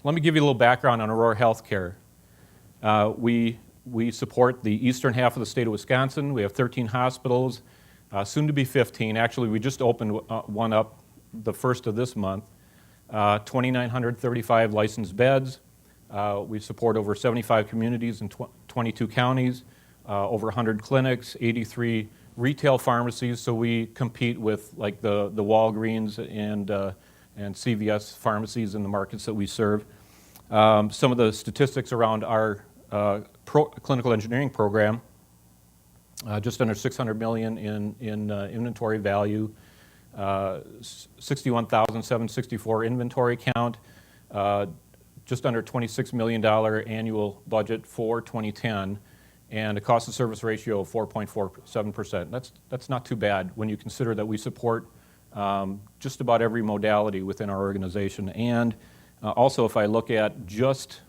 Let me give you a little background on Aurora Healthcare. We support the eastern half of the state of Wisconsin. We have 13 hospitals, soon to be 15. Actually, we just opened one up the first of this month. 2,935 licensed beds. We support over 75 communities in 22 counties, over 100 clinics, 83 retail pharmacies. So we compete with like the Walgreens and CVS pharmacies in the markets that we serve. Some of the statistics around our clinical engineering program, just under $600 million in inventory value, 61,764 inventory count, just under $26 million annual budget for 2010, and a cost of service ratio of 4.47%. That's not too bad when you consider that we support just about every modality within our organization. And also, if I look at just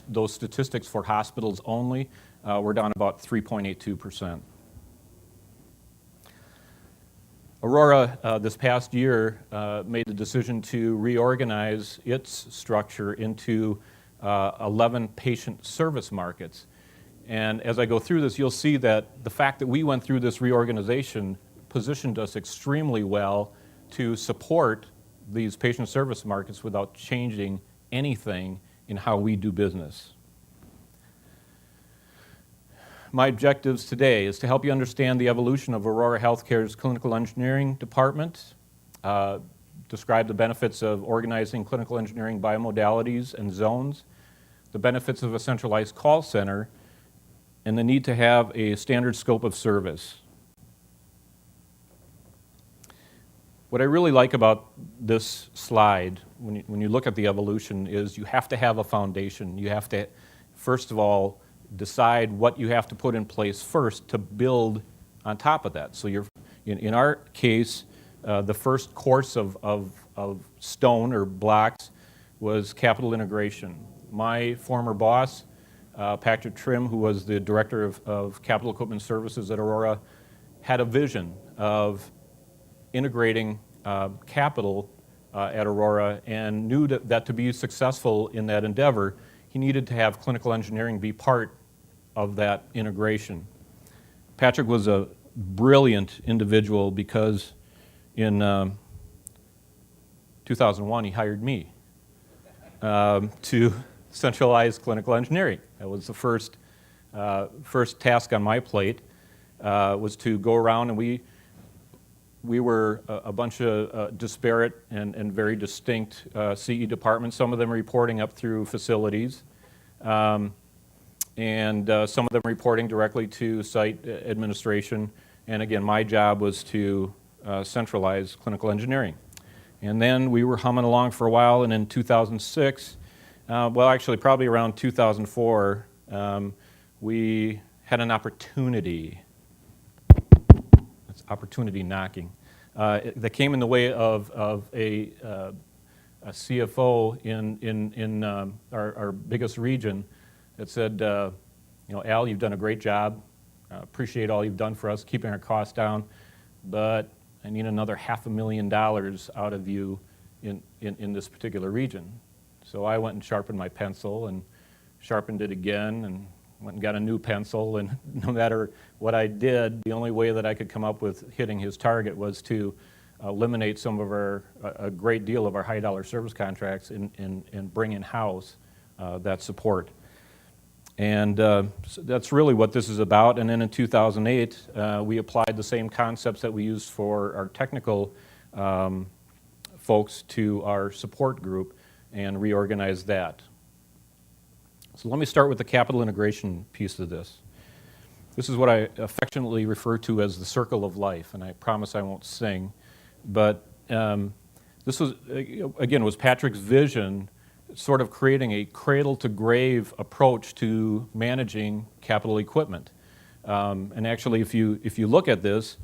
those statistics for hospitals only, we're down about 3.82%. Aurora, this past year, made the decision to reorganize its structure into 11 patient service markets. And as I go through this, you'll see that the fact that we went through this reorganization positioned us extremely well to support these patient service markets without changing anything in how we do business. My objectives today is to help you understand the evolution of Aurora Healthcare's clinical engineering department, describe the benefits of organizing clinical engineering by modalities and zones, the benefits of a centralized call center, and the need to have a standard scope of service. What I really like about this slide, when you look at the evolution, is you have to have a foundation. You have to, first of all, decide what you have to put in place first to build on top of that. So in our case, the first course of stone or blocks was capital integration. My former boss, Patrick Trim, who was the director of capital equipment services at Aurora, had a vision of integrating capital at Aurora and knew that to be successful in that endeavor, he needed to have clinical engineering be part of that integration. Patrick was a brilliant individual because in 2001 he hired me to centralize clinical engineering. That was the first task on my plate, was to go around, and we were a bunch of disparate and very distinct CE departments, some of them reporting up through facilities, and some of them reporting directly to site administration. And again, my job was to centralize clinical engineering. And then we were humming along for a while, and in 2006, well, actually probably around 2004, we had an opportunity. That's opportunity knocking. That came in the way of a CFO in our biggest region that said, Al, you've done a great job. Appreciate all you've done for us, keeping our costs down, but I need another $500,000 out of you in this particular region. So I went and sharpened my pencil and sharpened it again and went and got a new pencil, and no matter what I did, the only way that I could come up with hitting his target was to eliminate some of a great deal of our high dollar service contracts and bring in-house that support. And so that's really what this is about. And then in 2008, we applied the same concepts that we used for our technical folks to our support group and reorganized that. So let me start with the capital integration piece of this. This is what I affectionately refer to as the circle of life, and I promise I won't sing. But this was, again, was Patrick's vision, sort of creating a cradle-to-grave approach to managing capital equipment. And actually, if you look at this,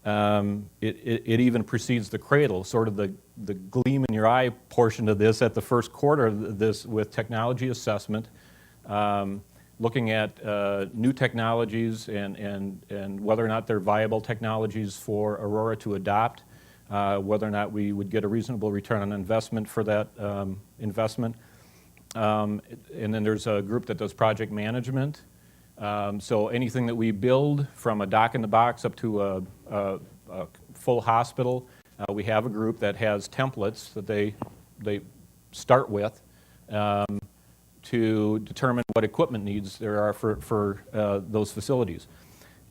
it even precedes the cradle, sort of the gleam in your eye portion of this at the first quarter of this with technology assessment, looking at new technologies and whether or not they're viable technologies for Aurora to adopt, whether or not we would get a reasonable return on investment for that investment. And then there's a group that does project management. So anything that we build, from a dock in the box up to a full hospital, we have a group that has templates that they start with to determine what equipment needs there are for those facilities.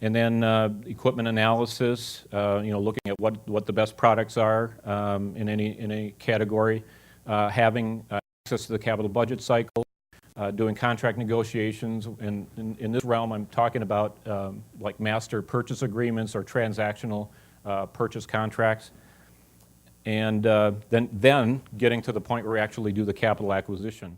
And then equipment analysis, looking at what the best products are in any category, having access to the capital budget cycle, doing contract negotiations. And in this realm, I'm talking about like master purchase agreements or transactional purchase contracts. And then getting to the point where we actually do the capital acquisition.